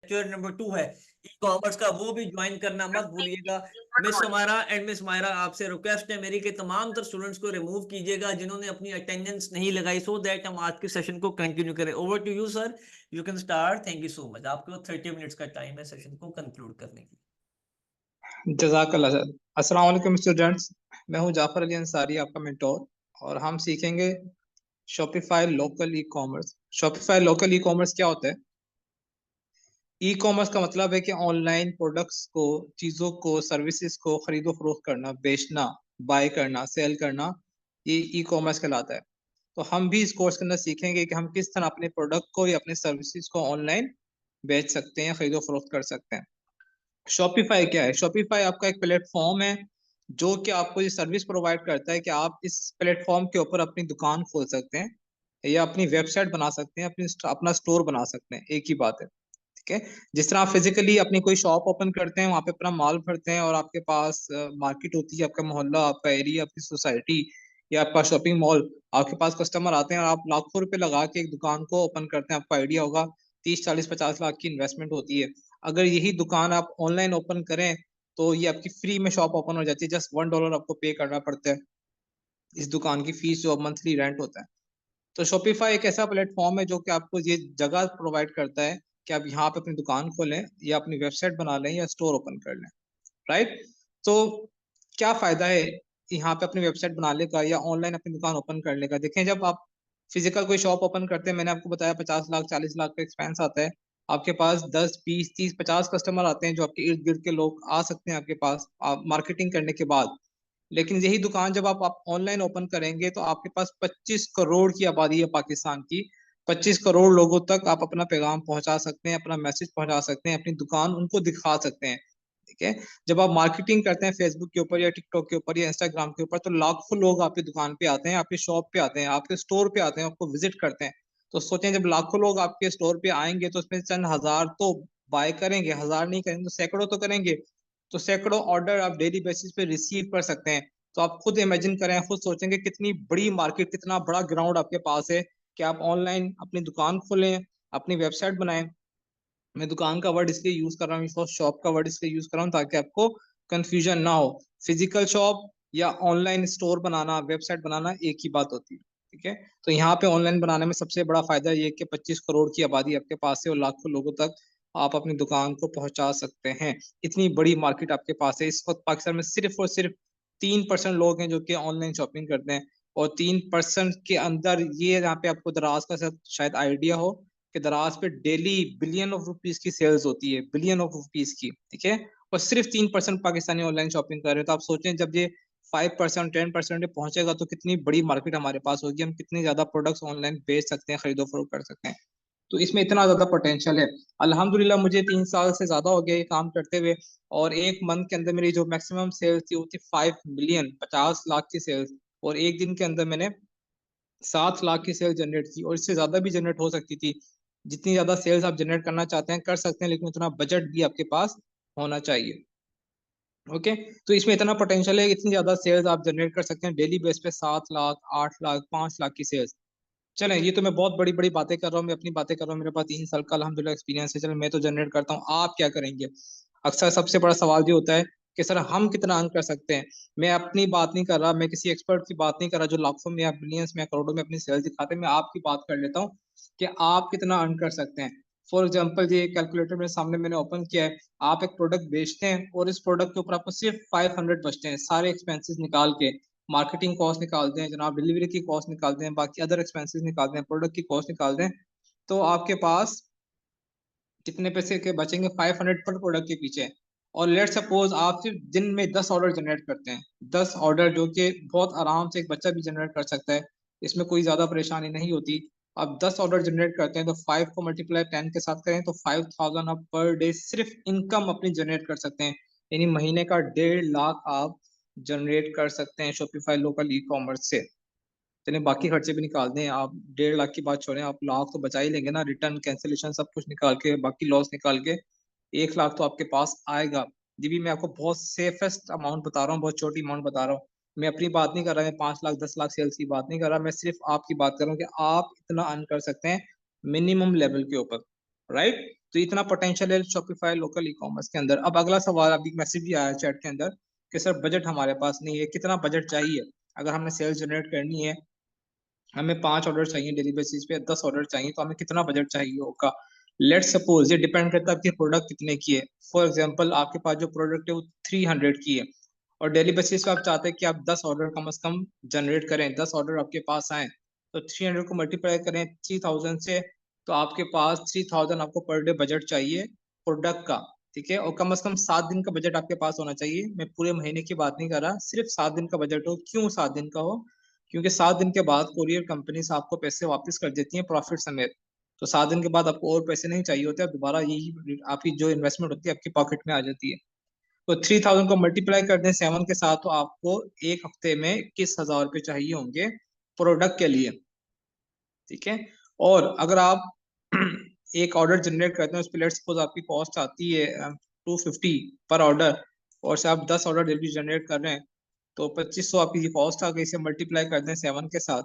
Lecture number 2 है e commerce का, वो भी ज्वाइन करना मत भूलिएगा। मिस हमारा एंड मिस मायरा, आपसे रिक्वेस्ट है मेरी कि तमाम तर स्टूडेंट्स को रिमूव कीजिएगा जिन्होंने अपनी अटेंडेंस नहीं लगाई, सो दैट हम आज के सेशन को कंटिन्यू करें। Over to you sir, you can start. Thank you so much. आपको 30 मिनट्स का टाइम है सेशन को कंक्लूड करने की। जज़ाकल्लाह सर। अस्सलाम वालेकुम स्टूडेंट्स, मैं हूं जाफर अली अंसारी, आपका मेंटोर। और हम सीखेंगे Shopify local e commerce. Shopify local e commerce क्या होता है? ई कॉमर्स का मतलब है कि ऑनलाइन प्रोडक्ट्स को, चीज़ों को, सर्विसेज को खरीदो फरोख्त करना, बेचना, बाय करना, सेल करना, ये ई कॉमर्स कहलाता है। तो हम भी इस कोर्स के अंदर सीखेंगे कि हम किस तरह अपने प्रोडक्ट को या अपने सर्विसेज को ऑनलाइन बेच सकते हैं, खरीदो फरोख्त कर सकते हैं। शॉपिफाई क्या है? शॉपिफाई आपका एक प्लेटफॉर्म है जो कि आपको ये सर्विस प्रोवाइड करता है कि आप इस प्लेटफॉर्म के ऊपर अपनी दुकान खोल सकते हैं या अपनी वेबसाइट बना सकते हैं, अपना स्टोर बना सकते हैं। एक ही बात है, ठीक है। जिस तरह आप फिजिकली अपनी कोई शॉप ओपन करते हैं, वहां पे अपना माल भरते हैं और आपके पास मार्केट होती है, आपका मोहल्ला, आपका एरिया, आपकी सोसाइटी या आपका शॉपिंग मॉल, आपके पास कस्टमर आते हैं और आप लाखों रुपए लगा के एक दुकान को ओपन करते हैं। आपको आइडिया होगा 30 40 50 लाख की इन्वेस्टमेंट होती है। अगर यही दुकान आप ऑनलाइन ओपन करें तो ये आपकी फ्री में शॉप ओपन हो जाती है। जस्ट $1 आपको पे करना पड़ता है इस दुकान की फीस, जो मंथली रेंट होता है। तो शॉपिफाई एक ऐसा प्लेटफॉर्म है जो कि आपको ये जगह प्रोवाइड करता है कि आप यहाँ पे अपनी दुकान खोलें या अपनी वेबसाइट बना लें या स्टोर ओपन कर लें, राइट। तो क्या फायदा है यहाँ पे अपनी वेबसाइट बनाने का या ऑनलाइन अपनी दुकान ओपन करने का? देखें, जब आप फिजिकल कोई शॉप ओपन करते हैं, मैंने आपको बताया 50 लाख 40 लाख का एक्सपेंस आता है। आपके पास 10 20 30 50 कस्टमर आते हैं जो आपके इर्द गिर्द के लोग आ सकते हैं आपके पास मार्केटिंग करने के बाद। लेकिन यही दुकान जब आप ऑनलाइन ओपन करेंगे तो आपके पास 25 करोड़ की आबादी है पाकिस्तान की। 25 करोड़ लोगों तक आप अपना पैगाम पहुंचा सकते हैं, अपना मैसेज पहुंचा सकते हैं, अपनी दुकान उनको दिखा सकते हैं, ठीक है। जब आप मार्केटिंग करते हैं फेसबुक के ऊपर या टिकटॉक के ऊपर या इंस्टाग्राम के ऊपर, तो लाखों लोग आपकी दुकान पे आते हैं, आपकी शॉप पे आते हैं, आपके स्टोर पे आते हैं, आपको विजिट करते हैं। तो सोचें, जब लाखों लोग आपके स्टोर पे आएंगे तो उसमें चंद हजार तो बाय करेंगे, हजार नहीं करेंगे तो सैकड़ों तो करेंगे। तो सैकड़ों ऑर्डर आप डेली बेसिस पे रिसीव कर सकते हैं। तो आप खुद इमेजिन करें, खुद सोचेंगे कितनी बड़ी मार्केट, कितना बड़ा ग्राउंड आपके पास है कि आप ऑनलाइन अपनी दुकान खोलें, अपनी वेबसाइट बनाएं। मैं दुकान का वर्ड इसलिए यूज कर रहा हूँ, शॉप का वर्ड इसलिए यूज कर रहा हूँ ताकि आपको कंफ्यूजन ना हो। फिजिकल शॉप या ऑनलाइन स्टोर बनाना, वेबसाइट बनाना एक ही बात होती है, ठीक है। तो यहाँ पे ऑनलाइन बनाने में सबसे बड़ा फायदा ये कि 25 करोड़ की आबादी आपके पास है और लाखों लोगों तक आप अपनी दुकान को पहुंचा सकते हैं। इतनी बड़ी मार्केट आपके पास है। इस वक्त पाकिस्तान में सिर्फ और सिर्फ 3% लोग हैं जो कि ऑनलाइन शॉपिंग करते हैं। और 3% के अंदर ये, यहाँ पे आपको दराज का शायद आइडिया हो कि दराज पे डेली बिलियन ऑफ रुपीस की सेल्स होती है, बिलियन ऑफ रुपीस की, ठीक है। और सिर्फ 3% पाकिस्तानी ऑनलाइन शॉपिंग कर रहे हैं। तो आप सोचें, जब ये 5% 10% पहुंचेगा तो कितनी बड़ी मार्केट हमारे पास होगी, हम कितने ज्यादा प्रोडक्ट्स ऑनलाइन बेच सकते हैं, खरीदो फरोख्त कर सकते हैं। तो इसमें इतना ज्यादा पोटेंशियल है। अल्हम्दुलिल्लाह मुझे 3 साल से ज्यादा हो गया ये काम करते हुए। और एक मंथ के अंदर मेरी जो मैक्सिमम सेल्स थी वो थी 5 मिलियन, 50 लाख की सेल्स। और एक दिन के अंदर मैंने 7 लाख की सेल जनरेट की, और इससे ज्यादा भी जनरेट हो सकती थी। जितनी ज्यादा सेल्स आप जनरेट करना चाहते हैं कर सकते हैं, लेकिन उतना बजट भी आपके पास होना चाहिए। ओके। तो इसमें इतना पोटेंशियल है, इतनी ज्यादा सेल्स आप जनरेट कर सकते हैं डेली बेस पे, 7 लाख 8 लाख 5 लाख की सेल्स। चलें, ये तो मैं बहुत बड़ी बड़ी बातें कर रहा हूँ, मैं अपनी बातें कर रहा हूँ, मेरे पास 3 साल का अल्हम्दुलिल्लाह एक्सपीरियंस है। चलो, मैं तो जनरेट करता हूँ, आप क्या करेंगे? अक्सर सबसे बड़ा सवाल ये होता है कि सर हम कितना अर्न कर सकते हैं। मैं अपनी बात नहीं कर रहा, मैं किसी एक्सपर्ट की बात नहीं कर रहा जो लाखों में या बिलियंस में या करोड़ों में अपनी सेल्स दिखाते हैं। मैं आपकी बात कर लेता हूँ कि आप कितना अर्न कर सकते हैं। फॉर एग्जाम्पल, ये कैलकुलेटर मेरे सामने मैंने ओपन किया है। आप एक प्रोडक्ट बेचते हैं और इस प्रोडक्ट के ऊपर आपको सिर्फ 500 बचते हैं, सारे एक्सपेंसेस निकाल के। मार्केटिंग कॉस्ट निकाल दें जनाब, डिलीवरी की कॉस्ट निकाल दें, बाकी अदर एक्सपेंसेस निकाल दें, प्रोडक्ट की कॉस्ट निकाल दें, तो आपके पास कितने पैसे के बचेंगे? 500 पर प्रोडक्ट के पीछे। और लेट सपोज आप सिर्फ दिन में 10 ऑर्डर जनरेट करते हैं, 10 ऑर्डर, जो कि बहुत आराम से एक बच्चा भी जनरेट कर सकता है, इसमें कोई ज्यादा परेशानी नहीं होती। आप 10 ऑर्डर जनरेट करते हैं तो 5 को मल्टीप्लाई 10 के साथ करें तो 5000 आप पर डे सिर्फ इनकम अपनी जनरेट कर सकते हैं। यानी महीने का 1.5 लाख आप जनरेट कर सकते हैं शॉपिफाई लोकल ई कॉमर्स से। चलिए, बाकी खर्चे भी निकाल दें आप, 1.5 लाख की बात छोड़ें, आप लाख तो बचा ही लेंगे ना, रिटर्न कैंसिलेशन सब कुछ निकाल के, बाकी लॉस निकाल के 1 लाख तो आपके पास आएगा। जी भी, मैं आपको बहुत सेफेस्ट अमाउंट बता रहा हूँ, बहुत छोटी अमाउंट बता रहा हूँ। मैं अपनी बात नहीं कर रहा, मैं 5 लाख 10 लाख सेल्स की बात नहीं कर रहा, मैं सिर्फ आपकी बात कर रहा हूँ कि आप इतना अर्न कर सकते हैं मिनिमम लेवल के ऊपर, राइट। तो इतना पोटेंशियल है शॉपिफाई लोकल ई कॉमर्स के अंदर। अब अगला सवाल, अभी मैसेज भी आया चैट के अंदर कि सर बजट हमारे पास नहीं है, कितना बजट चाहिए अगर हमने सेल्स जनरेट करनी है, हमें 5 ऑर्डर चाहिए डेली बेसिस पे, 10 ऑर्डर चाहिए, तो हमें कितना बजट चाहिए होगा। लेट सपोज, ये डिपेंड करता है आपके प्रोडक्ट कितने की है। फॉर एग्जांपल आपके पास जो प्रोडक्ट है वो 300 की है और डेली बेसिस पे आप चाहते हैं कि आप 10 ऑर्डर कम से कम जनरेट करें, 10 ऑर्डर आपके पास आए, तो 300 को मल्टीप्लाई करें 3000 से, तो आपके पास 3000 आपको पर डे बजट चाहिए प्रोडक्ट का। ठीक है, और कम से कम 7 दिन का बजट आपके पास होना चाहिए। मैं पूरे महीने की बात नहीं कर रहा, सिर्फ 7 दिन का बजट हो। क्यों 7 दिन का हो? क्योंकि 7 दिन के बाद कोरियर कंपनी से आपको पैसे वापस कर देती है प्रॉफिट समेत। तो 7 दिन के बाद आपको और पैसे नहीं चाहिए होते, दोबारा यही आपकी जो इन्वेस्टमेंट होती है आपकी पॉकेट में आ जाती है। तो 3000 को मल्टीप्लाई कर दें 7 के साथ, तो आपको एक हफ्ते में 21,000 रुपये चाहिए होंगे प्रोडक्ट के लिए। ठीक है, और अगर आप एक ऑर्डर जनरेट करते हैं उस पर लेट्स सपोज आपकी कॉस्ट आती है 250 पर ऑर्डर, और से आप 10 ऑर्डर डेली जनरेट कर रहे हैं, तो 2500 आपकी कॉस्ट आ गई। इसे मल्टीप्लाई कर दें 7 के साथ,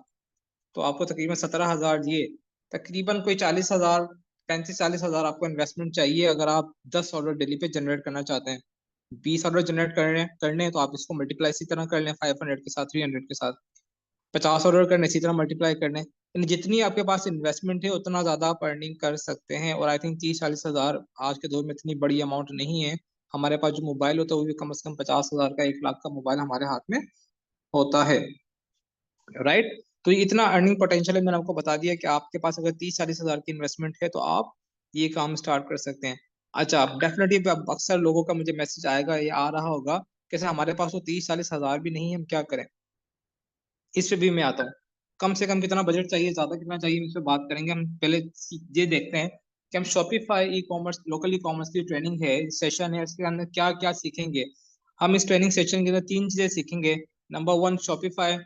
तो आपको तकरीबन 17,000 दिए, तकरीबन कोई 40,000, 35-40,000 आपको इन्वेस्टमेंट चाहिए अगर आप 10 ऑर्डर डेली पे जनरेट करना चाहते हैं। 20 ऑर्डर जनरेट करने हैं तो आप इसको मल्टीप्लाई इसी तरह कर लें 500 के साथ, 300 के साथ। 50 ऑर्डर करने इसी तरह मल्टीप्लाई करने, यानी जितनी आपके पास इन्वेस्टमेंट है उतना ज्यादा आप अर्निंग कर सकते हैं। और आई थिंक 30-40,000 आज के दौर में इतनी बड़ी अमाउंट नहीं है। हमारे पास जो मोबाइल होता है वो भी कम से कम 50,000 का, 1 लाख का मोबाइल हमारे हाथ में होता है। राइट, तो ये इतना अर्निंग पोटेंशियल है। मैंने आपको बता दिया कि आपके पास अगर 30-40,000 की इन्वेस्टमेंट है तो आप ये काम स्टार्ट कर सकते हैं। अच्छा, अब डेफिनेटली अक्सर लोगों का मुझे मैसेज आएगा, ये आ रहा होगा कि सर हमारे पास तो 30-40,000 भी नहीं है, हम क्या करें। इस पे भी मैं आता हूँ। कम से कम कितना बजट चाहिए, ज्यादा कितना चाहिए, इस पे बात करेंगे। हम पहले ये देखते हैं कि हम Shopify e commerce local e commerce की ट्रेनिंग है, सेशन है, इसके अंदर क्या क्या सीखेंगे। हम इस ट्रेनिंग सेशन के अंदर 3 चीजें सीखेंगे। नंबर 1 शॉपिफाई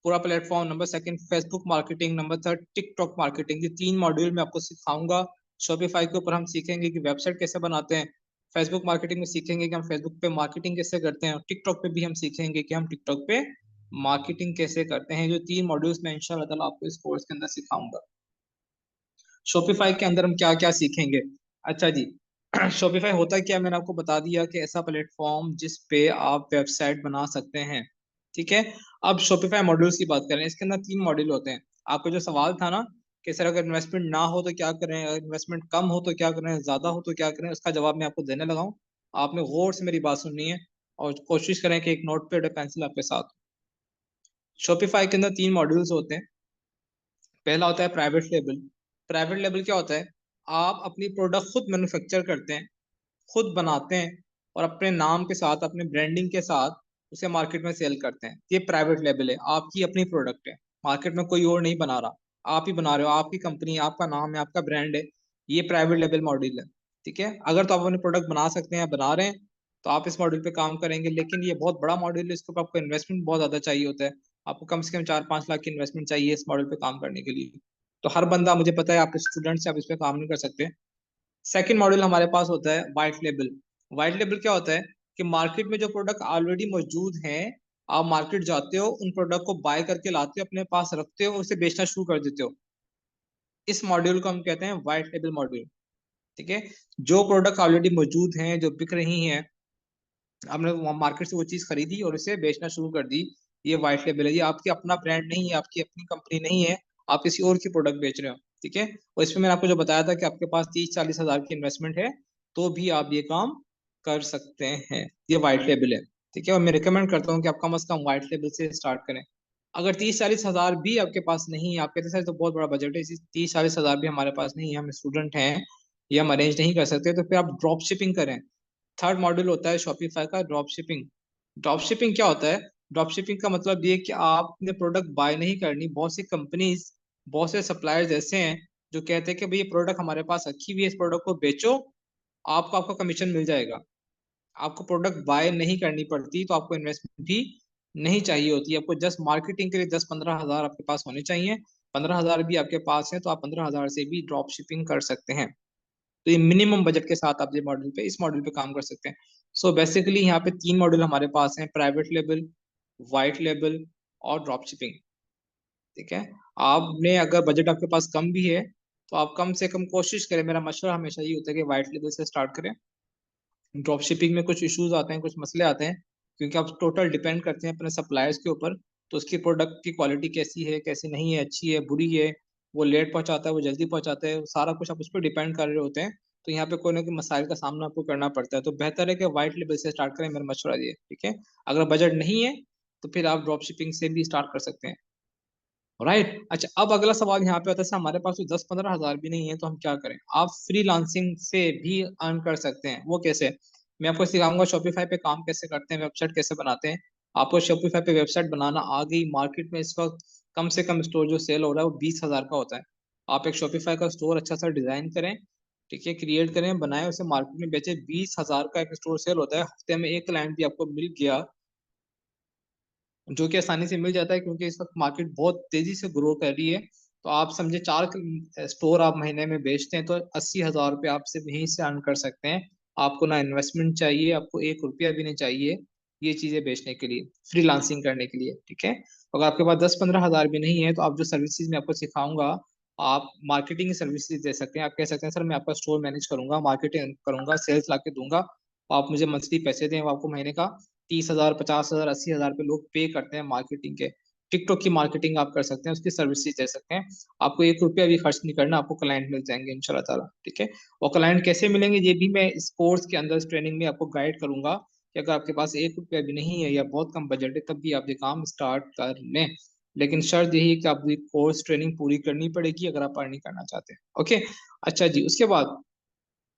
पूरा platform, number 2 Facebook marketing, number 3 TikTok marketing. ये 3 मॉड्यूल में आपको सिखाऊंगा। शॉपिफाई के ऊपर हम सीखेंगे कि वेबसाइट कैसे बनाते हैं, फेसबुक मार्केटिंग में सीखेंगे कि हम फेसबुक पे मार्केटिंग कैसे करते हैं, और टिकटॉक पे भी हम सीखेंगे कि हम टिकटॉक पे मार्केटिंग कैसे करते हैं। जो 3 मॉड्यूल्स में इंशाल्लाह ताला आपको इस कोर्स के अंदर सिखाऊंगा। शॉपिफाई के अंदर हम क्या क्या सीखेंगे। अच्छा जी, शॉपिफाई होता क्या है, मैंने आपको बता दिया कि ऐसा प्लेटफॉर्म जिस पे आप वेबसाइट बना सकते हैं। ठीक है, अब शॉपिफाई मॉड्यूल्स की बात करें, इसके अंदर 3 मॉड्यूल होते हैं। आपका जो सवाल था ना कि सर अगर इन्वेस्टमेंट ना हो तो क्या करें, अगर इन्वेस्टमेंट कम हो तो क्या करें, ज्यादा हो तो क्या करें, उसका जवाब मैं आपको देने लगा हूँ। आपने गौर से मेरी बात सुननी है और कोशिश करें कि एक नोट पैड और पेंसिल आपके साथ। शॉपिफाई के अंदर 3 मॉड्यूल्स होते हैं। पहला होता है प्राइवेट लेबल। प्राइवेट लेबल क्या होता है? आप अपनी प्रोडक्ट खुद मैन्युफैक्चर करते हैं, खुद बनाते हैं, और अपने नाम के साथ, अपने ब्रांडिंग के साथ उसे मार्केट में सेल करते हैं। ये प्राइवेट लेबल है, आपकी अपनी प्रोडक्ट है, मार्केट में कोई और नहीं बना रहा, आप ही बना रहे हो, आपकी कंपनी, आपका नाम है, आपका ब्रांड है। ये प्राइवेट लेबल मॉडल है। ठीक है, अगर तो आप अपने प्रोडक्ट बना सकते हैं, बना रहे हैं, तो आप इस मॉडल पे काम करेंगे। लेकिन ये बहुत बड़ा मॉडल है, इसके ऊपर आपको इन्वेस्टमेंट बहुत ज्यादा चाहिए होता है। आपको कम से कम 4-5 लाख की इन्वेस्टमेंट चाहिए इस मॉडल पे काम करने के लिए। तो हर बंदा, मुझे पता है आप स्टूडेंट से आप इस पे काम नहीं कर सकते। सेकंड मॉडल हमारे पास होता है वाइट लेबल। वाइट लेबल क्या होता है कि मार्केट में जो प्रोडक्ट ऑलरेडी मौजूद हैं, आप मार्केट जाते हो, उन प्रोडक्ट को बाय करके लाते हो, अपने पास रखते हो, उसे बेचना शुरू कर देते हो। इस मॉड्यूल को हम कहते हैं वाइट लेबल मॉड्यूल। ठीक है, जो प्रोडक्ट ऑलरेडी मौजूद हैं, जो बिक रही हैं, आपने मार्केट से वो चीज खरीदी और उसे बेचना शुरू कर दी, ये व्हाइट लेबल है। ये आपकी अपना ब्रांड नहीं है, आपकी अपनी कंपनी नहीं है, आप किसी और की प्रोडक्ट बेच रहे हो। ठीक है, और इसमें मैंने आपको जो बताया था कि आपके पास 30-40 हजार की इन्वेस्टमेंट है तो भी आप ये काम कर सकते हैं। ये व्हाइट लेबल है। ठीक है, और मैं रिकमेंड करता हूँ कि आप कम से कम व्हाइट लेबल से स्टार्ट करें। अगर 30-40 हजार भी आपके पास नहीं है, आप कहते हैं तो बहुत बड़ा बजट है, 30-40 हजार भी हमारे पास नहीं है, हम स्टूडेंट हैं, ये हम अरेंज नहीं कर सकते, तो फिर आप ड्रॉप शिपिंग करें। थर्ड मॉड्यूल होता है शॉपिफाई का ड्रॉप शिपिंग। ड्रॉप शिपिंग क्या होता है? ड्रॉप शिपिंग का मतलब ये कि आपने प्रोडक्ट बाय नहीं करनी। बहुत सी कंपनीज, बहुत से सप्लायर्स ऐसे हैं जो कहते हैं कि भाई ये प्रोडक्ट हमारे पास रखी हुई है, इस प्रोडक्ट को बेचो, आपको आपका कमीशन मिल जाएगा। आपको प्रोडक्ट बाय नहीं करनी पड़ती, तो आपको इन्वेस्टमेंट भी नहीं चाहिए होती। आपको जस्ट मार्केटिंग के लिए 10-15 हजार आपके पास होने चाहिए। 15 हजार भी आपके पास है तो आप 15 हजार से भी ड्रॉप शिपिंग कर सकते हैं। तो ये मिनिमम बजट के साथ आप ये मॉडल पे, इस मॉडल पे काम कर सकते हैं। सो बेसिकली यहाँ पे 3 मॉडल हमारे पास हैं, प्राइवेट लेबल, वाइट लेबल और ड्रॉप शिपिंग। ठीक है, आपने अगर बजट आपके पास कम भी है तो आप कम से कम कोशिश करें, मेरा मशवरा हमेशा ये होता है कि वाइट लेवल से स्टार्ट करें। ड्रॉप शिपिंग में कुछ इश्यूज आते हैं, कुछ मसले आते हैं, क्योंकि आप टोटल डिपेंड करते हैं अपने सप्लायर्स के ऊपर। तो उसकी प्रोडक्ट की क्वालिटी कैसी है, कैसी नहीं है, अच्छी है, बुरी है, वो लेट पहुंचाता है, वो जल्दी पहुंचाता है, सारा कुछ आप उस पर डिपेंड कर रहे होते हैं। तो यहाँ पे कोई ना कोई मसाइल का सामना आपको करना पड़ता है। तो बेहतर है कि वाइट लेवल से स्टार्ट करें, मेरा मशवरा ये, ठीक है। अगर बजट नहीं है तो फिर आप ड्रॉप शिपिंग से भी स्टार्ट कर सकते हैं। राइट, अच्छा, अब अगला सवाल यहाँ पे आता है, हमारे पास तो 10-15 हज़ार भी नहीं है तो हम क्या करें। आप फ्रीलांसिंग से भी अर्न कर सकते हैं। वो कैसे, मैं आपको सिखाऊंगा शॉपिफाई पे काम कैसे करते हैं, वेबसाइट कैसे बनाते हैं। आपको शॉपिफाई पे वेबसाइट बनाना आ गई, मार्केट में इस वक्त कम से कम स्टोर जो सेल हो रहा है वो 20 हज़ार का होता है। आप एक शॉपिफाई का स्टोर अच्छा सा डिजाइन करें, ठीक है, क्रिएट करें, बनाए, उसे मार्केट में बेचे। 20 हज़ार का एक स्टोर सेल होता है। हफ्ते में एक क्लाइंट भी आपको मिल गया, जो कि आसानी से मिल जाता है, क्योंकि इस वक्त मार्केट बहुत तेजी से ग्रो कर रही है। तो आप समझे, 4 स्टोर आप महीने में बेचते हैं तो 80 हज़ार रुपये आप सिर्फ यहीं से अर्न कर सकते हैं। आपको ना इन्वेस्टमेंट चाहिए, आपको 1 रुपया भी नहीं चाहिए ये चीजें बेचने के लिए, फ्रीलांसिंग करने के लिए, ठीक है। अगर आपके पास 10-15 हज़ार भी नहीं है तो आप जो सर्विसेज मैं आपको सिखाऊंगा, आप मार्केटिंग सर्विसेज दे सकते हैं। आप कह सकते हैं सर मैं आपका स्टोर मैनेज करूंगा, मार्केटिंग करूंगा, सेल्स ला के दूंगा, आप मुझे मंथली पैसे दें, वो आपको महीने का 30 हज़ार, 50 हज़ार, 80 हज़ार पे लोग पे करते हैं मार्केटिंग के। टिकटॉक की मार्केटिंग आप कर सकते हैं, उसकी सर्विसेज दे सकते हैं। आपको 1 रुपया भी खर्च नहीं करना, आपको क्लाइंट मिल जाएंगे इंशाल्लाह ताला, ठीक है। और क्लाइंट कैसे मिलेंगे ये भी मैं इस कोर्स के अंदर, इस ट्रेनिंग में आपको गाइड करूंगा, कि अगर आपके पास 1 रुपया भी नहीं है या बहुत कम बजट है तब भी आप ये काम स्टार्ट कर लें। लेकिन शर्त यही है कि आपको कोर्स ट्रेनिंग पूरी करनी पड़ेगी अगर आप अर्निंग करना चाहते हैं। ओके, अच्छा जी, उसके बाद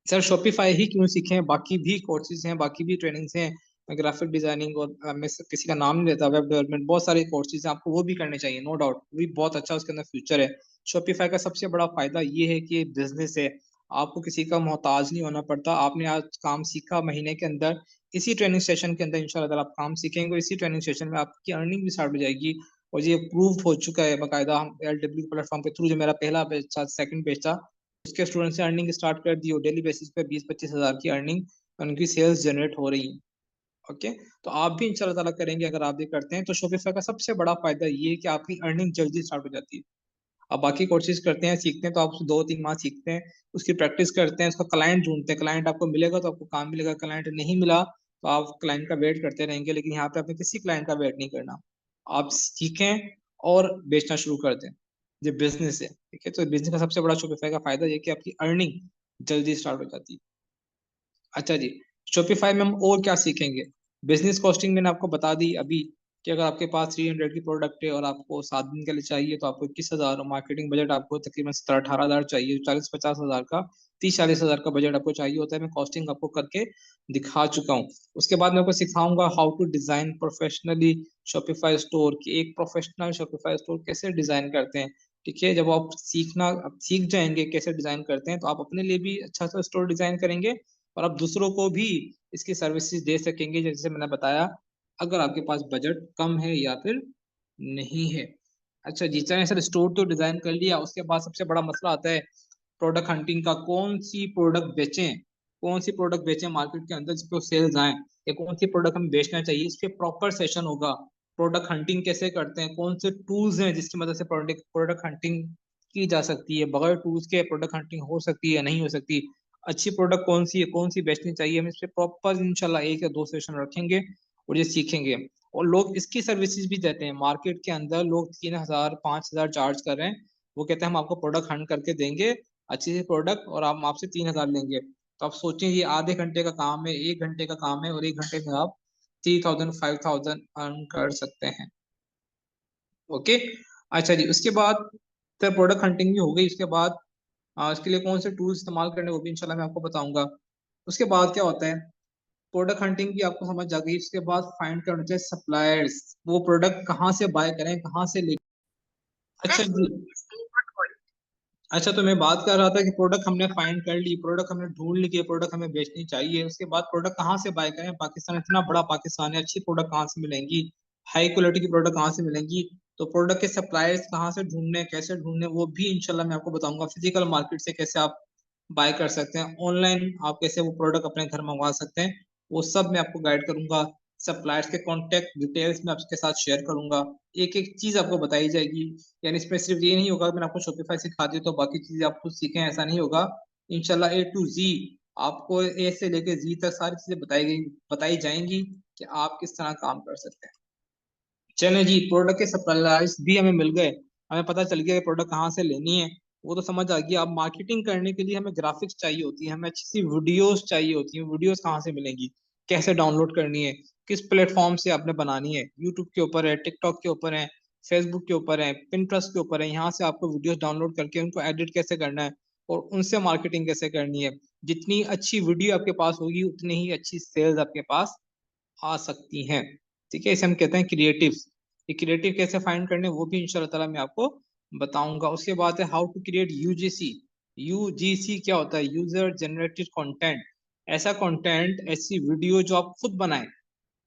सर शॉपिफाई ही क्यों सीखें, बाकी भी कोर्सेज हैं, बाकी भी ट्रेनिंग्स हैं, ग्राफिक डिजाइनिंग और मैं किसी का नाम नहीं लेता, वेब डेवलपमेंट, बहुत सारे कोर्सेज हैं, आपको वो भी करने चाहिए, नो डाउट, वो भी बहुत अच्छा उसके अंदर फ्यूचर है। शॉपिफाई का सबसे बड़ा फायदा ये है कि बिजनेस है, आपको किसी का मोहताज नहीं होना पड़ता। आपने आज काम सीखा, महीने के अंदर इसी ट्रेनिंग सेशन के अंदर इंशाल्लाह ताला आप काम सीखेंगे, इसी ट्रेनिंग सेशन में आपकी अर्निंग भी स्टार्ट हो जाएगी। और ये प्रूव हो चुका है बाकायदा, हम LW प्लेटफॉर्म के थ्रू, जो मेरा पहला बैच था, सेकंड बैच था, उसके स्टूडेंट से अर्निंग स्टार्ट कर दी, और डेली बेसिस पे 20-25 हज़ार की अर्निंग, उनकी सेल्स जनरेट हो रही है। ओके, तो आप भी इंशाल्लाह ताला करेंगे अगर आप भी करते हैं। तो शॉपिफाई का सबसे बड़ा फायदा ये है कि आपकी अर्निंग जल्दी स्टार्ट हो जाती है। आप बाकी कोर्सेज करते हैं, सीखते हैं, तो आप 2-3 माह सीखते हैं, उसकी प्रैक्टिस करते हैं, उसका क्लाइंट ढूंढते हैं, क्लाइंट आपको मिलेगा तो आपको काम मिलेगा, क्लाइंट नहीं मिला तो आप क्लाइंट का वेट करते रहेंगे। लेकिन यहाँ पे आपने किसी क्लाइंट का वेट नहीं करना, आप सीखें और बेचना शुरू कर दें। ये बिजनेस है, ठीक है। तो बिजनेस का सबसे बड़ा शॉपिफाई का फायदा ये कि आपकी अर्निंग जल्दी स्टार्ट हो जाती है। अच्छा जी, शॉपिफाई में हम और क्या सीखेंगे। बिजनेस कॉस्टिंग मैंने आपको बता दी अभी, कि अगर आपके पास 300 की प्रोडक्ट है और आपको 7 दिन के लिए चाहिए तो आपको 21 हज़ार, और मार्केटिंग बजट आपको तकरीबन 17-18 हज़ार चाहिए, 40-50 हज़ार का, 30-40 हज़ार का बजट आपको चाहिए होता है। मैं कॉस्टिंग आपको करके दिखा चुका हूँ। उसके बाद मैं आपको सिखाऊंगा how to design professionally Shopify store, की एक प्रोफेशनल शॉपिफाई स्टोर कैसे डिजाइन करते हैं, ठीक है। जब आप सीख जाएंगे कैसे डिजाइन करते हैं तो आप अपने लिए भी अच्छा सा स्टोर डिजाइन करेंगे, और आप दूसरों को भी इसकी सर्विसेज दे सकेंगे, जैसे मैंने बताया, अगर आपके पास बजट कम है या फिर नहीं है। अच्छा जी, चलिए सर, स्टोर तो डिजाइन कर लिया, उसके बाद सबसे बड़ा मसला आता है प्रोडक्ट हंटिंग का। कौन सी प्रोडक्ट बेचें मार्केट के अंदर जिसपे सेल्स आए, या कौन सी प्रोडक्ट हमें बेचना चाहिए, इस पे प्रॉपर सेशन होगा। प्रोडक्ट हंटिंग कैसे करते हैं, कौन से टूल्स हैं जिसकी मदद से प्रोडक्ट हंटिंग की जा सकती है, बगैर टूल्स के प्रोडक्ट हंटिंग हो सकती है या नहीं हो सकती, अच्छी प्रोडक्ट कौन सी है, कौन सी बेचनी चाहिए, हम इस पे प्रॉपर इंशाल्लाह 1 या 2 सेशन रखेंगे और ये सीखेंगे। और लोग इसकी सर्विसेज भी देते हैं, मार्केट के अंदर लोग 3,000-5,000 चार्ज कर रहे हैं। वो कहते हैं हम आपको प्रोडक्ट हंट करके देंगे, अच्छी सी प्रोडक्ट, और हम आपसे 3,000 लेंगे। तो आप सोचें, ये आधे घंटे का काम है, 1 घंटे का काम है, और 1 घंटे में आप 3,000-5,000 अर्न कर सकते हैं। ओके, अच्छा जी, उसके बाद फिर प्रोडक्ट हंटिंग भी हो गई। उसके बाद इसके लिए कौन से टूल इस्तेमाल करने, वो भी इंशाल्लाह मैं आपको बताऊंगा। उसके बाद क्या होता है, प्रोडक्ट हंटिंग की आपको समझ आ गई। उसके बाद फाइंड करना चाहिए सप्लायर्स, वो प्रोडक्ट कहाँ से बाय करें, कहाँ से ले। अच्छा जी, अच्छा, तो मैं बात कर रहा था कि प्रोडक्ट हमने फाइंड कर ली, प्रोडक्ट हमने ढूंढ ली कि प्रोडक्ट हमें बेचनी चाहिए। उसके बाद प्रोडक्ट कहाँ से बाय करें, पाकिस्तान इतना बड़ा पाकिस्तान है, अच्छी प्रोडक्ट कहाँ से मिलेंगी, हाई क्वालिटी की प्रोडक्ट कहाँ से मिलेंगी। तो प्रोडक्ट के सप्लायर्स कहाँ से ढूंढने, कैसे ढूंढने, वो भी इंशाल्लाह मैं आपको बताऊंगा। फिजिकल मार्केट से कैसे आप बाय कर सकते हैं, ऑनलाइन आप कैसे वो प्रोडक्ट अपने घर मंगवा सकते हैं, वो सब मैं आपको गाइड करूंगा। सप्लायर्स के कॉन्टेक्ट डिटेल्स मैं आपके साथ शेयर करूंगा, एक एक चीज आपको बताई जाएगी। यानी इसमें सिर्फ ये नहीं होगा कि मैंने आपको शॉपिफाई सिखा दी तो बाकी चीजें आप खुद सीखें, ऐसा नहीं होगा। इंशाल्लाह ए टू जी आपको, ए से लेके जी तक सारी चीजें बताई जाएंगी कि आप किस तरह काम कर सकते हैं। चलें जी, प्रोडक्ट के सप्लायर्स भी हमें मिल गए, हमें पता चल गया कि प्रोडक्ट कहाँ से लेनी है, वो तो समझ आ गया। अब मार्केटिंग करने के लिए हमें ग्राफिक्स चाहिए होती है, हमें अच्छी सी वीडियोस चाहिए होती है। वीडियोस कहाँ से मिलेंगी, कैसे डाउनलोड करनी है, किस प्लेटफॉर्म से आपने बनानी है? यूट्यूब के ऊपर है, टिकटॉक के ऊपर है, फेसबुक के ऊपर है, पिंटरेस्ट के ऊपर है। यहाँ से आपको वीडियोस डाउनलोड करके उनको एडिट कैसे करना है और उनसे मार्केटिंग कैसे करनी है। जितनी अच्छी वीडियो आपके पास होगी उतनी ही अच्छी सेल्स आपके पास आ सकती हैं। ठीक है, इसे हम कहते हैं क्रिएटिव्स। ये क्रिएटिव कैसे फाइंड करने वो भी इंशाल्लाह ताला मैं आपको बताऊंगा। उसके बाद है how to create UGC. UGC क्या होता है? User generated content. ऐसा कंटेंट, ऐसी वीडियो जो आप खुद बनाएं,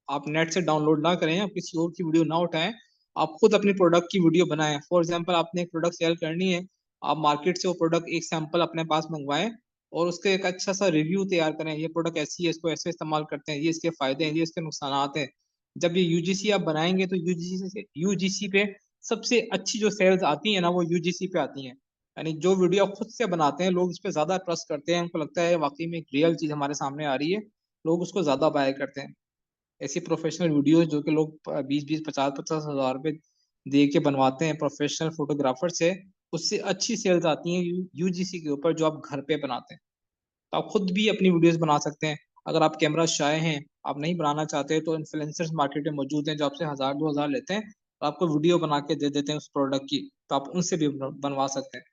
आप नेट से डाउनलोड ना करें, आप किसी और की वीडियो ना उठाएं, आप खुद अपने प्रोडक्ट की वीडियो बनाएं। फॉर एग्जांपल आपने एक प्रोडक्ट सेल करनी है, आप मार्केट से वो प्रोडक्ट एक सैंपल अपने पास मंगवाएं और उसका एक अच्छा सा रिव्यू तैयार करें। ये प्रोडक्ट ऐसी है, इसको ऐसे इस्तेमाल करते हैं, ये इसके फायदे हैं, ये इसके नुकसान हैं। जब ये यूजीसी आप बनाएंगे तो यूजीसी पे सबसे अच्छी जो सेल्स आती है ना, वो यूजीसी पे आती हैं। यानी जो वीडियो आप खुद से बनाते हैं, लोग इस पे ज्यादा ट्रस्ट करते हैं, उनको लगता है वाकई में एक रियल चीज हमारे सामने आ रही है, लोग उसको ज्यादा बाय करते हैं। ऐसी प्रोफेशनल वीडियोस जो कि लोग 20-20 50-50 हजार रुपए दे के बनवाते हैं प्रोफेशनल फोटोग्राफर से, उससे अच्छी सेल्स आती हैं यूजीसी के ऊपर जो आप घर पे बनाते हैं। तो आप खुद भी अपनी वीडियोस बना सकते हैं। अगर आप कैमरा शाय हैं, आप नहीं बनाना चाहते, तो इन्फ्लुएंसर्स मार्केट में मौजूद हैं जो आपसे 1000-2000 लेते हैं, तो आपको वीडियो बना के दे देते हैं उस प्रोडक्ट की, तो आप उनसे भी बनवा सकते हैं।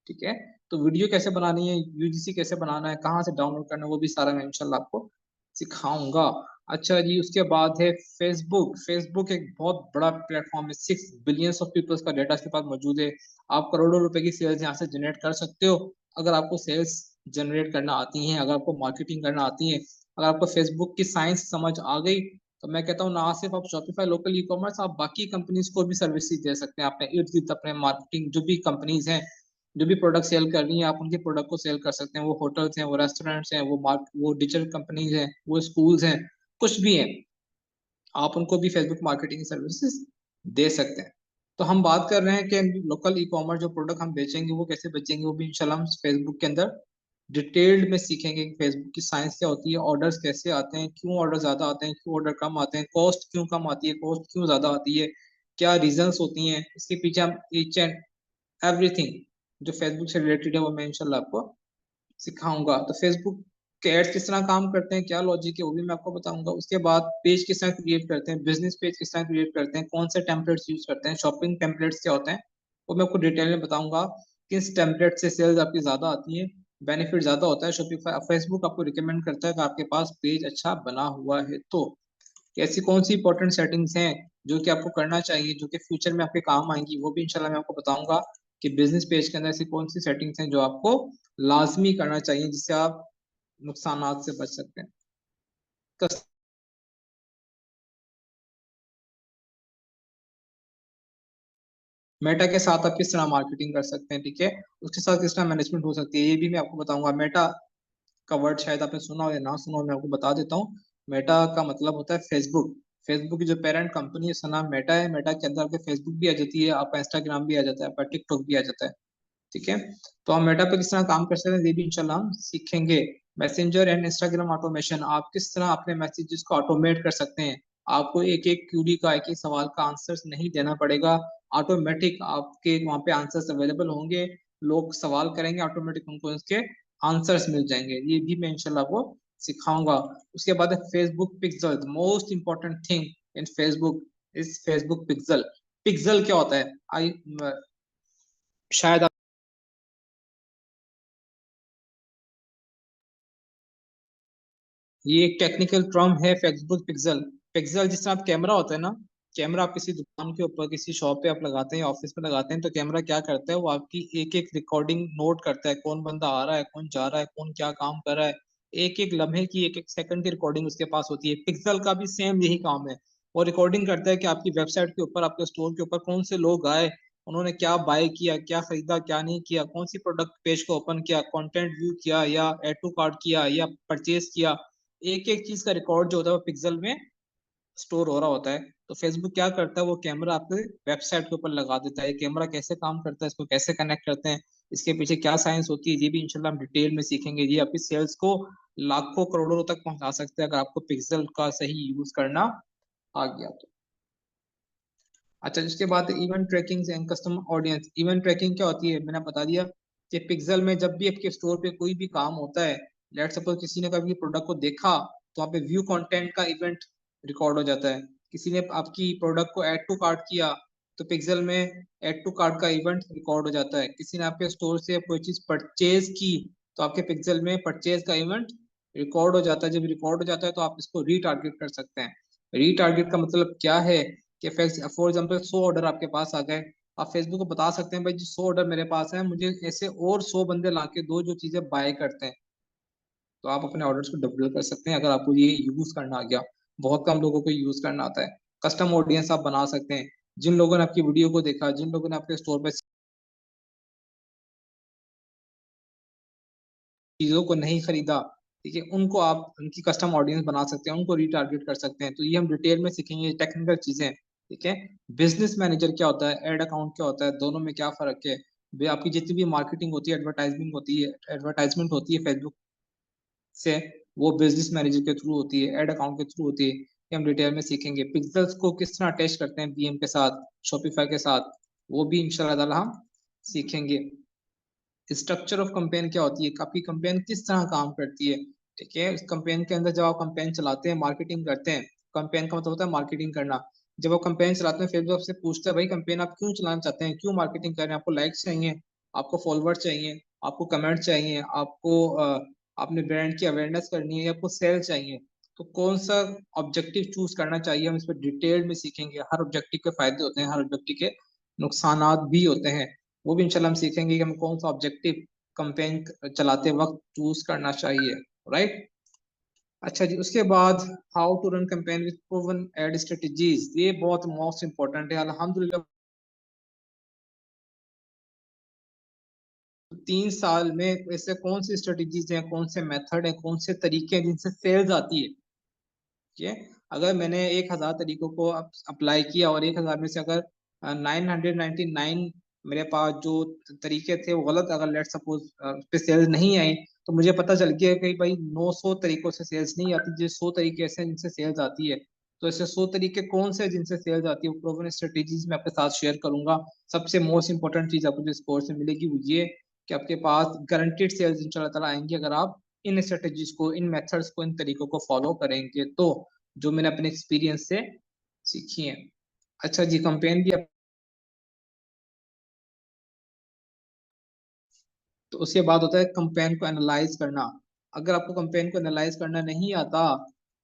ठीक है, तो वीडियो कैसे बनानी है, यूजीसी कैसे बनाना है, कहाँ से डाउनलोड करना है, वो भी सारा मैं इंशाल्लाह आपको सिखाऊंगा। अच्छा जी, उसके बाद है फेसबुक। फेसबुक एक बहुत बड़ा प्लेटफॉर्म है, 6 बिलियंस ऑफ पीपल्स का डेटा इसके पास मौजूद है। आप करोड़ों रुपए की सेल्स यहाँ से जनरेट कर सकते हो अगर आपको सेल्स जनरेट करना आती है, अगर आपको मार्केटिंग करना आती है, अगर आपको फेसबुक की साइंस समझ आ गई, तो मैं कहता हूँ ना सिर्फ आप शॉपिफाई लोकल ई कॉमर्स, आप बाकी कंपनीज को भी सर्विसेज दे सकते हैं। अपने इर्द गिर्द अपने मार्केटिंग जो भी कंपनीज हैं, जो भी प्रोडक्ट सेल कर रही है, आप उनके प्रोडक्ट को सेल कर सकते हैं। वो होटल्स हैं, वो रेस्टोरेंट्स हैं, वो डिजिटल कंपनीज हैं, वो स्कूल्स हैं, कुछ भी हैं, आप उनको भी फेसबुक मार्केटिंग सर्विसेज दे सकते हैं। तो हम बात कर रहे हैं कि लोकल ई कॉमर्स जो प्रोडक्ट हम बेचेंगे वो कैसे बेचेंगे, वो भी इंशाल्लाह हम फेसबुक के अंदर डिटेल्ड में सीखेंगे कि फेसबुक की साइंस क्या होती है, ऑर्डर्स कैसे आते हैं, क्यों ऑर्डर ज्यादा आते हैं, क्यों ऑर्डर कम आते हैं, कॉस्ट क्यों कम आती है, कॉस्ट क्यों ज्यादा आती है, क्या रीजंस होती हैं, इसके पीछे हम ईच एंड एवरीथिंग जो फेसबुक से रिलेटेड है वो मैं इंशाल्लाह आपको सिखाऊंगा। तो फेसबुक के एड्स किस तरह काम करते हैं, क्या लॉजिक है, वो भी मैं आपको बताऊंगा। उसके बाद पेज किस तरह क्रिएट करते हैं, बिजनेस पेज किस तरह क्रिएट करते हैं, कौन से टेम्पलेट्स यूज करते हैं, शॉपिंग टेम्पलेट्स क्या होते हैं, वो मैं आपको डिटेल में बताऊंगा। किस टेम्पलेट से सेल्स आपकी ज्यादा आती है, बेनिफिट ज्यादा होता है। शॉपिफाई फेसबुक आपको रिकमेंड करता है कि आपके पास पेज अच्छा बना हुआ है। तो ऐसी कौन सी इंपॉर्टेंट सेटिंग्स हैं जो कि आपको करना चाहिए, जो कि फ्यूचर में आपके काम आएंगी, वो भी इंशाल्लाह मैं आपको बताऊंगा कि बिजनेस पेज के अंदर ऐसी कौन सी सेटिंग्स हैं जो आपको लाजमी करना चाहिए, जिससे आप नुकसानात से बच सकते हैं। मेटा के साथ आप किस तरह मार्केटिंग कर सकते हैं, ठीक है, उसके साथ किस तरह मैनेजमेंट हो सकती है, ये भी मैं आपको बताऊंगा। मेटा का वर्ड शायद आपने सुना हो या ना सुना हो, मैं आपको बता देता हूँ। मेटा का मतलब होता है फेसबुक। फेसबुक की जो पेरेंट कंपनी है उसका नाम मेटा है। मेटा के अंदर आपके फेसबुक भी आ जाती है, आपका इंस्टाग्राम भी आ जाता है, आपका टिकटॉक भी आ जाता है। ठीक है, तो हम मेटा पे किस तरह काम कर सकते हैं ये भी इंशाल्लाह हम सीखेंगे। मैसेंजर एंड इंस्टाग्राम ऑटोमेशन, आप किस तरह अपने मैसेजेस को ऑटोमेट कर सकते हैं। आपको एक एक क्यूरी का, एक एक सवाल का आंसर नहीं देना पड़ेगा, ऑटोमेटिक आपके वहाँ पे आंसर्स अवेलेबल होंगे। लोग सवाल करेंगे, ऑटोमेटिक उनको इसके आंसर्स मिल जाएंगे। ये भी मैं इंशाल्लाह वो सिखाऊंगा। उसके बाद है Facebook pixel, most important thing in Facebook is Facebook pixel. Pixel क्या होता है? आई शायद ये एक टेक्निकल टर्म है फेसबुक पिक्सल। पिक्सल जिस तरह आप कैमरा होता है ना, कैमरा आप किसी दुकान के ऊपर किसी शॉप पे आप लगाते हैं, ऑफिस में लगाते हैं, तो कैमरा क्या करता है, वो आपकी एक एक रिकॉर्डिंग नोट करता है, कौन बंदा आ रहा है, कौन जा रहा है, कौन क्या काम कर रहा है। एक एक लम्हे की, एक एक सेकंड की रिकॉर्डिंग उसके पास होती है। पिक्सल का भी सेम यही काम है, वो रिकॉर्डिंग करता है कि आपकी वेबसाइट के ऊपर, आपके स्टोर के ऊपर कौन से लोग आए, उन्होंने क्या बाय किया, क्या खरीदा, क्या नहीं किया, कौन सी प्रोडक्ट पेज को ओपन किया, कंटेंट व्यू किया या एड टू कार्ट किया या परचेज किया। एक एक चीज का रिकॉर्ड जो होता है वो पिक्सल में स्टोर हो रहा होता है, तो फेसबुक क्या करता है, वो कैमरा आपके वेबसाइट के ऊपर लगा देता है। कैमरा कैसे काम करता है, इसको कैसे कनेक्ट करते हैं, इसके पीछे क्या साइंस होती है, ये भी इंशाल्लाह हम डिटेल में सीखेंगे। ये आपकी सेल्स को लाखों करोड़ों तक पहुंचा सकते हैं अगर आपको पिक्सल का सही यूज करना आ गया तो। अच्छा, जिसके बाद event tracking and customer audience. Event tracking क्या होती है, मैंने बता दिया कि पिक्सल में जब भी आपके स्टोर पे कोई भी काम होता है, लेट सपोज किसी ने कभी प्रोडक्ट को देखा, तो वहाँ पे व्यू कंटेंट का इवेंट रिकॉर्ड हो जाता है। किसी ने आपकी प्रोडक्ट को ऐड टू कार्ट किया, तो पिक्सल में ऐड टू कार्ट का इवेंट रिकॉर्ड हो जाता है। किसी ने आपके स्टोर से कोई चीज परचेज की, तो आपके पिक्सल में परचेज का इवेंट रिकॉर्ड हो जाता है। जब रिकॉर्ड हो जाता है तो आप इसको रीटारगेट कर सकते हैं। रीटारगेट का मतलब क्या है कि फॉर एग्जाम्पल 100 ऑर्डर आपके पास आ गए, आप फेसबुक को बता सकते हैं भाई जी 100 ऑर्डर मेरे पास है, मुझे ऐसे और 100 बंदे ला के दो जो चीजें बाय करते हैं। तो आप अपने ऑर्डर्स को डबल कर सकते हैं अगर आपको ये यूज करना आ गया। बहुत कम लोगों को यूज करना आता है। कस्टम ऑडियंस आप बना सकते हैं। जिन लोगों ने आपकी वीडियो को देखा, जिन लोगों ने आपके स्टोर पे चीजों को नहीं खरीदा, ठीक है, उनको आप उनकी कस्टम ऑडियंस बना सकते हैं, उनको रीटारगेट कर सकते हैं। तो ये हम डिटेल में सीखेंगे, टेक्निकल चीजें। ठीक है, बिजनेस मैनेजर क्या होता है, एड अकाउंट क्या होता है, दोनों में क्या फर्क है। वे आपकी जितनी भी मार्केटिंग होती है, एडवर्टाइजमेंट होती है फेसबुक से, वो बिजनेस मैनेजर के थ्रू होती है, एड अकाउंट के थ्रू होती है। ये हम डिटेल में सीखेंगे। पिक्सल्स को किस तरह अटैच करते हैं बीएम के साथ, शॉपिफाई के साथ, वो भी इंशाल्लाह ताला हम सीखेंगे। स्ट्रक्चर ऑफ कंपेन क्या होती है, आपकी कंपेन किस तरह काम करती है। ठीक है, इस कंपेन के अंदर जब आप कंपेन चलाते हैं, मार्केटिंग करते हैं, कंपेन का मतलब होता है मार्केटिंग करना। जब आप कंपेन चलाते हैं, फेसबुक आपसे पूछता है भाई कंपेन आप क्यों चलाना चाहते हैं, क्यों मार्केटिंग कर रहे हैं, आपको लाइक्स चाहिए, आपको फॉलोअर चाहिए, आपको कमेंट चाहिए, आपको अपने ब्रांड की अवेयरनेस करनी है, या आपको सेल चाहिए। तो कौन सा ऑब्जेक्टिव चूज करना चाहिए, हम इस पर डिटेल में सीखेंगे। हर ऑब्जेक्टिव के फायदे होते हैं, हर ऑब्जेक्टिव के नुकसानात भी होते हैं, वो भी इंशाल्लाह हम सीखेंगे कि हमें कौन सा ऑब्जेक्टिव कंपेन चलाते वक्त चूज करना चाहिए। राइट। अच्छा जी, उसके बाद how to run campaign with proven ad strategies, ये बहुत मोस्ट इंपॉर्टेंट है। अल्हम्दुलिल्लाह 3 साल में ऐसे कौन सी स्ट्रेटजीज हैं, कौन से मेथड हैं, कौन से तरीके हैं जिनसे सेल्स आती है। ठीक है, अगर मैंने 1,000 तरीकों को अप्लाई किया और 1,000 में से अगर 999 मेरे पास जो तरीके थे वो गलत, अगर लेट सपोज पे सेल्स नहीं आई, तो मुझे पता चल गया कि भाई 900 तरीकों से सेल्स नहीं आती, जो 100 तरीके ऐसे हैं जिनसे सेल्स आती है। तो ऐसे 100 तरीके कौन से हैं जिनसे सेल्स आती है, वो प्रूवन स्ट्रेटेजीज मैं आपके साथ शेयर करूंगा। सबसे मोस्ट इंपॉर्टेंट चीज आपको जो इस कोर्स में मिलेगी वो ये कि आपके पास गारंटेड सेल्स इंशाल्लाह ताला आएंगी अगर आप इन स्ट्रेटेजीज को, इन मेथड्स को, इन तरीकों को फॉलो करेंगे तो, जो मैंने अपने एक्सपीरियंस से सीखी है। अच्छा जी, कंपेन भी तो उसके बाद होता है कंपेन को एनालाइज करना। अगर आपको कंपेन को एनालाइज करना नहीं आता,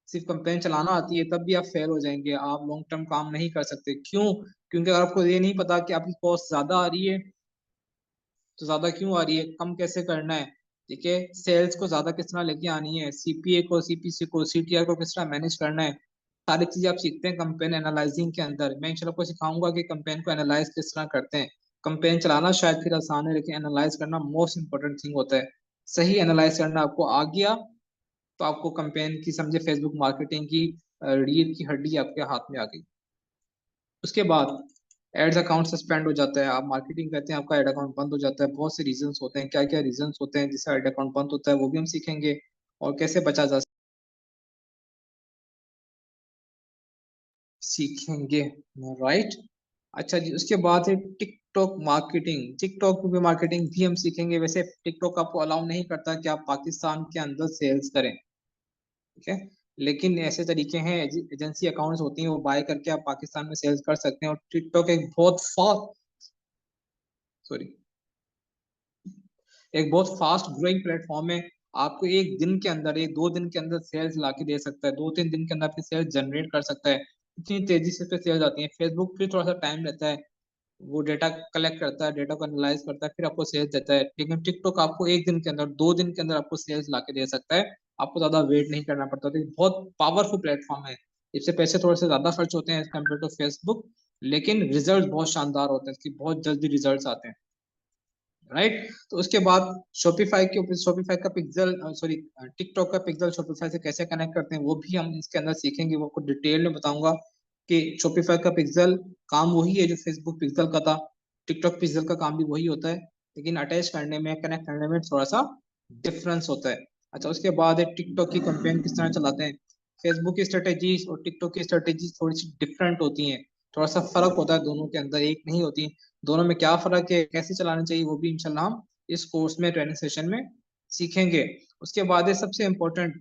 सिर्फ कंपेन चलाना आती है, तब भी आप फेल हो जाएंगे, आप लॉन्ग टर्म काम नहीं कर सकते। क्यों? क्योंकि अगर आपको ये नहीं पता कि आपकी कॉस्ट ज्यादा आ रही है, तो ज्यादा क्यों आ रही है, कम कैसे करना है, ठीक है, सेल्स को ज्यादा किस तरह लेके आनी है, सीपीए को, सीपीसी को, सीटीआर को किस तरह मैनेज करना है, सारी चीजें आप सीखते हैं कंपेन एनालाइजिंग के अंदर। मैं इंशाल्लाह आपको सिखाऊंगा कि कंपेन को एनालाइज किस तरह करते हैं। कंपेन चलाना शायद फिर आसान है, लेकिन एनालाइज करना मोस्ट इंपॉर्टेंट थिंग होता है। सही एनालाइज करना आपको आ गया, तो आपको कंपेन की, समझे, फेसबुक मार्केटिंग की रीढ़ की हड्डी आपके हाथ में आ गई। उसके बाद एड्स अकाउंट सस्पेंड हो जाता है, आप मार्केटिंग करते हैं, आपका एड अकाउंट बंद हो जाता है। बहुत से रीजंस होते हैं, क्या क्या रीजंस होते हैं जिससे एड अकाउंट बंद होता है, वो भी हम सीखेंगे, और कैसे बचा जा सीखेंगे। राइट। अच्छा जी, उसके बाद है टिकटॉक मार्केटिंग। टिकटॉक की मार्केटिंग भी हम सीखेंगे। वैसे टिकटॉक आपको अलाउ नहीं करता कि आप पाकिस्तान के अंदर सेल्स करें, ठीक है, लेकिन ऐसे तरीके हैं, एजेंसी अकाउंट्स होती हैं, वो बाय करके आप पाकिस्तान में सेल्स कर सकते हैं। और टिकटॉक एक बहुत फास्ट, सॉरी, एक बहुत फास्ट ग्रोइंग प्लेटफॉर्म है। आपको एक दिन के अंदर, एक 2 दिन के अंदर सेल्स ला के दे सकता है, 2-3 दिन के अंदर आपकी सेल्स जनरेट कर सकता है। इतनी तेजी से पे सेल्स आती है। फेसबुक फिर थोड़ा सा टाइम लेता है, वो डेटा कलेक्ट करता है, डेटा को एनालाइज करता है, फिर आपको सेल्स देता है। लेकिन टिकटॉक आपको एक दिन के अंदर, 2 दिन के अंदर आपको सेल्स ला के दे सकता है। आपको ज्यादा वेट नहीं करना पड़ता। तो ये बहुत पावरफुल प्लेटफॉर्म है। इससे पैसे थोड़े से ज्यादा खर्च होते हैं कम्पेयर टू फेसबुक, लेकिन रिजल्ट बहुत शानदार होते हैं, इसकी बहुत जल्दी रिजल्ट आते हैं। राइट। तो उसके बाद शॉपिफाई के ऊपर, शॉपिफाई का पिक्सल, सॉरी, टिकटॉक का पिक्सल शॉपिफाई से कैसे कनेक्ट करते हैं वो भी हम इसके अंदर सीखेंगे। वो आपको डिटेल में बताऊंगा कि शॉपिफाई का पिक्सल काम वही है जो फेसबुक पिक्सल का था, टिकटॉक पिक्सल का काम भी वही होता है, लेकिन अटैच करने में, कनेक्ट करने में थोड़ा सा डिफरेंस होता है। अच्छा, उसके बाद है टिकटॉक की कंपेन किस तरह चलाते हैं। फेसबुक की स्ट्रेटेजीज और टिकटॉक की स्ट्रेटेजीज थोड़ी सी डिफरेंट होती हैं, थोड़ा सा फर्क होता है दोनों के अंदर, एक नहीं होती। दोनों में क्या फर्क है, कैसे चलाना चाहिए, वो भी इंशाल्लाह हम इस कोर्स में, ट्रेनिंग सेशन में सीखेंगे। उसके बाद है सबसे इम्पोर्टेंट,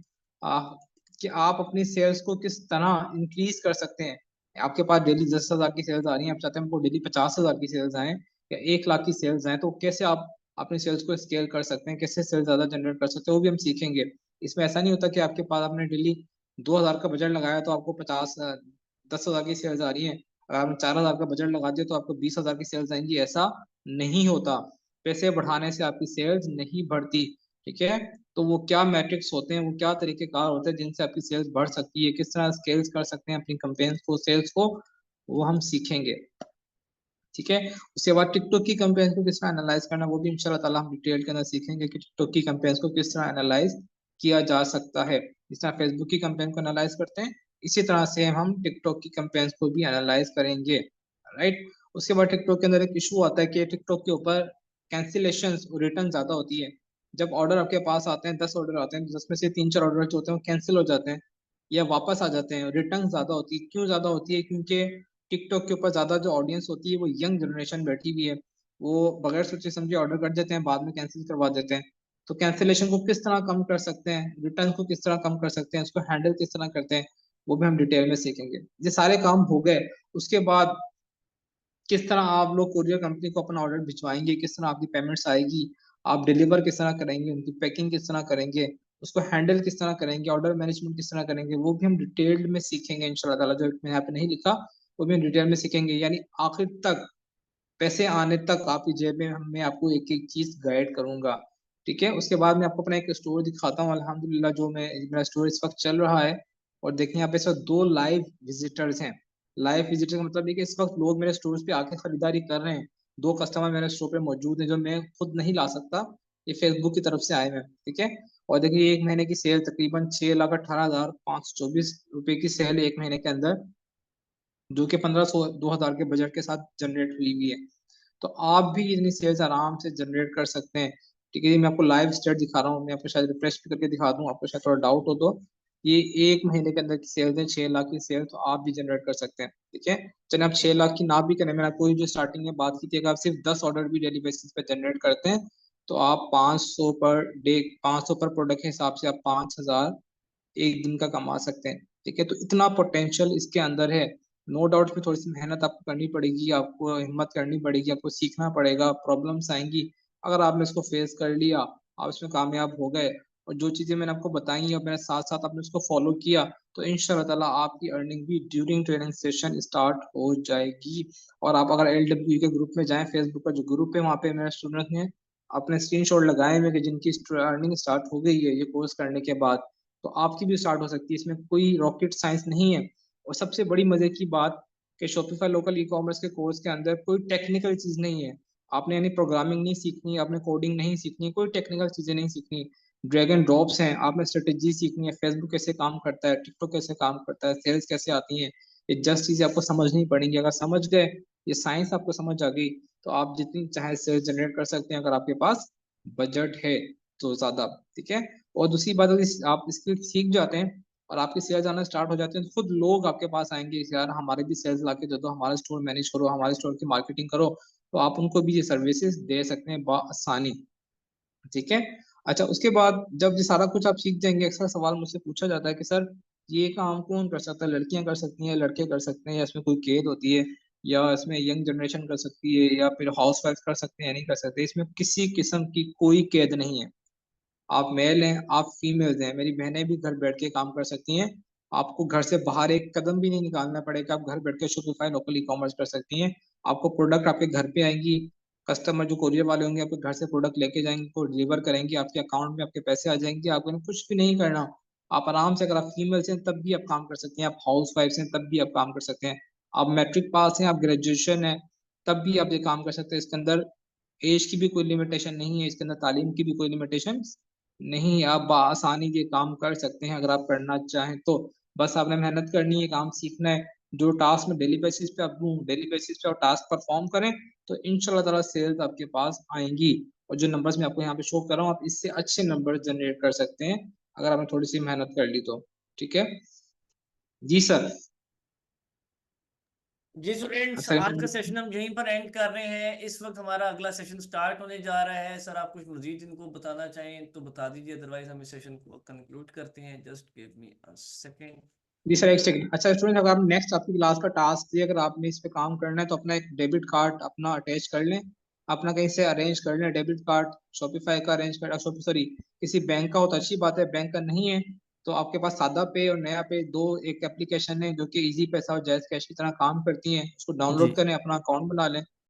कि आप अपनी सेल्स को किस तरह इंक्रीज कर सकते हैं। आपके पास डेली 10,000 की सेल्स आ रही हैं, आप चाहते हैं हमको डेली 50,000 की सेल्स आए या 1 लाख की सेल्स आए, तो कैसे आप अपनी सेल्स को स्केल कर सकते हैं, कैसे सेल्स ज्यादा जनरेट कर सकते हैं, वो भी हम सीखेंगे। इसमें ऐसा नहीं होता कि आपके पास आपने डेली 2,000 का बजट लगाया तो आपको 10,000 की सेल्स आ रही है, अगर आपने 4,000 का बजट लगा दिया तो आपको 20,000 की सेल्स आएंगी, ऐसा नहीं होता। पैसे बढ़ाने से आपकी सेल्स नहीं बढ़ती, ठीक है। तो वो क्या मैट्रिक्स होते हैं, वो क्या तरीकेकार होते हैं जिनसे आपकी सेल्स बढ़ सकती है, किस तरह स्केल्स कर सकते हैं अपनी कंपेन्स को, सेल्स को, वो हम सीखेंगे, ठीक है। उसके बाद टिकटॉक की कंपेन्स को किस तरह एनालाइज करना, वो भी इंशाल्लाह ताला हम डिटेल के अंदर सीखेंगे कि टिकटॉक की कंपेन्स को किस तरह एनालाइज किया जा सकता है। जिस तरह फेसबुक की कंपेन को एनालाइज करते हैं, इसी तरह से हम टिकटॉक की कंपेन्स को भी एनालाइज करेंगे, राइट। उसके बाद टिकटॉक के अंदर एक इशू आता है कि टिकटॉक के ऊपर कैंसिलेशन और रिटर्न ज्यादा होती है। जब ऑर्डर आपके पास आते हैं, 10 ऑर्डर आते हैं, 10 में से 3-4 ऑर्डर जो होते हैं वो कैंसिल हो जाते हैं या वापस आ जाते हैं, रिटर्न ज्यादा होती है। क्यों ज्यादा होती है? क्योंकि टिकटॉक के ऊपर ज्यादा जो ऑडियंस होती है वो यंग जनरेशन बैठी हुई है, वो बगैर सोचे समझे ऑर्डर कर देते हैं, बाद में कैंसिल करवा देते हैं। तो कैंसिलेशन को किस तरह कम कर सकते हैं, रिटर्न को किस तरह कम कर सकते हैं, उसको हैंडल किस तरह करते हैं, वो भी हम डिटेल में सीखेंगे। ये सारे काम हो गए, उसके बाद किस तरह आप लोग कोरियर कंपनी को अपना ऑर्डर भिजवाएंगे, किस तरह आपकी पेमेंट्स आएगी, आप डिलीवर किस तरह करेंगे, उनकी पैकिंग किस तरह करेंगे, उसको हैंडल किस तरह करेंगे, ऑर्डर मैनेजमेंट किस तरह करेंगे, वो भी हम डिटेल्ड में सीखेंगे इंशाल्लाह ताला। जो मैंने यहाँ पे नहीं लिखा वो भी हम डिटेल में सीखेंगे, यानी आखिर तक, पैसे आने तक आपकी जेब में मैं आपको एक एक चीज गाइड करूंगा, ठीक है। उसके बाद मैं आपको अपना एक स्टोर दिखाता हूँ अल्हम्दुलिल्लाह, जो मैं, मेरा स्टोर इस वक्त चल रहा है। और देखिए यहाँ पे सिर्फ 2 लाइव विजिटर्स हैं। लाइव विजिटर का मतलब ये कि इस वक्त लोग मेरे स्टोर पे आके खरीदारी कर रहे हैं। 2 कस्टमर मेरे स्टोर पे मौजूद हैं जो मैं खुद नहीं ला सकता, ये फेसबुक की तरफ से आए हैं, ठीक है। और देखिए 1 महीने की सेल तकरीबन 6,18,524 रुपए की सेल है 1 महीने के अंदर, जो कि 1,500-2,000 के बजट के साथ जनरेट हुई हुई है। तो आप भी इतनी सेल्स आराम से जनरेट कर सकते हैं, ठीक है। ये मैं आपको लाइव स्टेट दिखा रहा हूँ, मैं आपको शायद रिफ्रेश भी करके दिखा दूँ, आपको शायद थोड़ा डाउट हो तो। ये 1 महीने के अंदर की सेल्स है, 6 लाख की सेल, तो आप भी जनरेट कर सकते हैं, ठीक है। चलिए आप 6 लाख की ना भी करें, मैंने आपको जो स्टार्टिंग में बात की थी, अगर आप सिर्फ 10 ऑर्डर भी डेली बेसिस पे जनरेट करते हैं तो आप 500 पर डे, 500 पर प्रोडक्ट के हिसाब से आप 5,000 एक दिन का कमा सकते हैं, ठीक है। तो इतना पोटेंशियल इसके अंदर है। नो डाउट इसमें थोड़ी सी मेहनत आपको करनी पड़ेगी, आपको हिम्मत करनी पड़ेगी, आपको सीखना पड़ेगा, प्रॉब्लम्स आएंगी। अगर आपने इसको फेस कर लिया, आप इसमें कामयाब हो गए, और जो चीजें मैंने आपको बताई और मेरे साथ साथ आपने उसको फॉलो किया, तो इंशाल्लाह ताला आपकी अर्निंग भी ड्यूरिंग ट्रेनिंग सेशन स्टार्ट हो जाएगी। और आप अगर LWE के ग्रुप में जाएं, फेसबुक का जो ग्रुप है, वहाँ पे मेरे स्टूडेंट ने अपने स्क्रीनशॉट लगाए हुए कि जिनकी अर्निंग स्टार्ट हो गई है ये कोर्स करने के बाद, तो आपकी भी स्टार्ट हो सकती है। इसमें कोई रॉकेट साइंस नहीं है। और सबसे बड़ी मजे की बात कि शॉपिफाई लोकल ई कॉमर्स के कोर्स के अंदर कोई टेक्निकल चीज नहीं है। आपने यानी प्रोग्रामिंग नहीं सीखनी, आपने कोडिंग नहीं सीखनी, कोई टेक्निकल चीजें नहीं सीखनी। ड्रैग एंड ड्रॉप्स हैं, आपने स्ट्रेटेजी सीखनी है, फेसबुक कैसे काम करता है, टिकटॉक कैसे काम करता है, सेल्स कैसे आती हैं, ये जस्ट चीजें आपको समझनी पड़ेंगी। अगर समझ गए, ये साइंस आपको समझ आ गई, तो आप जितनी चाहे सेल्स जनरेट कर सकते हैं, अगर आपके पास बजट है तो ज्यादा, ठीक है। और दूसरी बात, अगर आप स्किल सीख जाते हैं और आपके सेल्स आना स्टार्ट हो जाते हैं, तो खुद लोग आपके पास आएंगे कि यार हमारे भी सेल्स ला के दे दो, हमारा स्टोर मैनेज करो, हमारे स्टोर की मार्केटिंग करो। तो आप उनको भी ये सर्विसेज दे सकते हैं बआसानी, ठीक है। अच्छा, उसके बाद जब ये सारा कुछ आप सीख जाएंगे, अक्सर सवाल मुझसे पूछा जाता है कि सर ये काम कौन कर सकता है, लड़कियां कर सकती हैं, लड़के कर सकते हैं, या इसमें कोई कैद होती है, या इसमें यंग जनरेशन कर सकती है, या फिर हाउस वाइफ कर सकते हैं या नहीं कर सकते। इसमें किसी किस्म की कोई कैद नहीं है। आप मेल हैं, आप फीमेल हैं, मेरी बहनें भी घर बैठ के काम कर सकती हैं। आपको घर से बाहर एक कदम भी नहीं निकालना पड़ेगा, आप घर बैठ के शॉपिफाई लोकल ई कॉमर्स कर सकती हैं। आपको प्रोडक्ट आपके घर पे आएंगी, कस्टमर जो कोरियर वाले होंगे आपके घर से प्रोडक्ट लेके जाएंगे, को डिलीवर करेंगे, आपके अकाउंट में आपके पैसे आ जाएंगे, आपको इन्हें कुछ भी नहीं करना। आप आराम से, अगर आप फीमेल्स हैं तब भी आप काम कर सकते हैं, आप हाउस वाइफ हैं तब भी आप काम कर सकते हैं, आप मैट्रिक पास हैं, आप ग्रेजुएशन है तब भी आप ये काम कर सकते हैं। इसके अंदर एज की भी कोई लिमिटेशन नहीं है, इसके अंदर तालीम की भी कोई लिमिटेशन नहीं है। आप आसानी ये काम कर सकते हैं अगर आप करना चाहें तो। बस आपने मेहनत करनी है, काम सीखना है। जो टास्क में डेली बेसिस पे आप दूं, डेली बेसिस पे आप टास्क परफॉर्म करें तो इंशाल्लाह ताला सेल्स आपके पास आएंगी। और जो नंबर्स मैं आपको यहाँ पे शो कर रहा हूँ, आप इससे अच्छे नंबर जनरेट कर सकते हैं अगर आपने थोड़ी सी मेहनत कर ली तो। ठीक है जी सर। जी स्टूडेंट्स, अच्छा, आज का सेशन हम यहीं पर एंड कर रहे हैं। इस वक्त हमारा अगला सेशन स्टार्ट होने जा रहा है। सर आप कुछ मजीद इनको बताना चाहें तो बता दीजिए, अदरवाइज हम इस सेशन को कंक्लूड करते हैं। Just give me a second. जी सर, एक सेकंड। अच्छा स्टूडेंट, अगर आप नेक्स्ट आपकी क्लास का टास्क दिए, अगर आपने इस पे काम करना है तो अपना एक डेबिट कार्ड अपना अटैच कर लें, अपना कहीं से अरेंज कर लें डेबिट कार्ड। शॉपिफाई का अरेंज कर, सॉरी किसी बैंक का हो तो अच्छी बात है, बैंक का नहीं है तो आपके पास सादा पे और नया पे दो एक एप्लीकेशन है जो कि इजी पैसा और जैज़ कैश की तरह काम करती हैं। उसको जी डाउनलोड करें, अपना अकाउंट बना लें।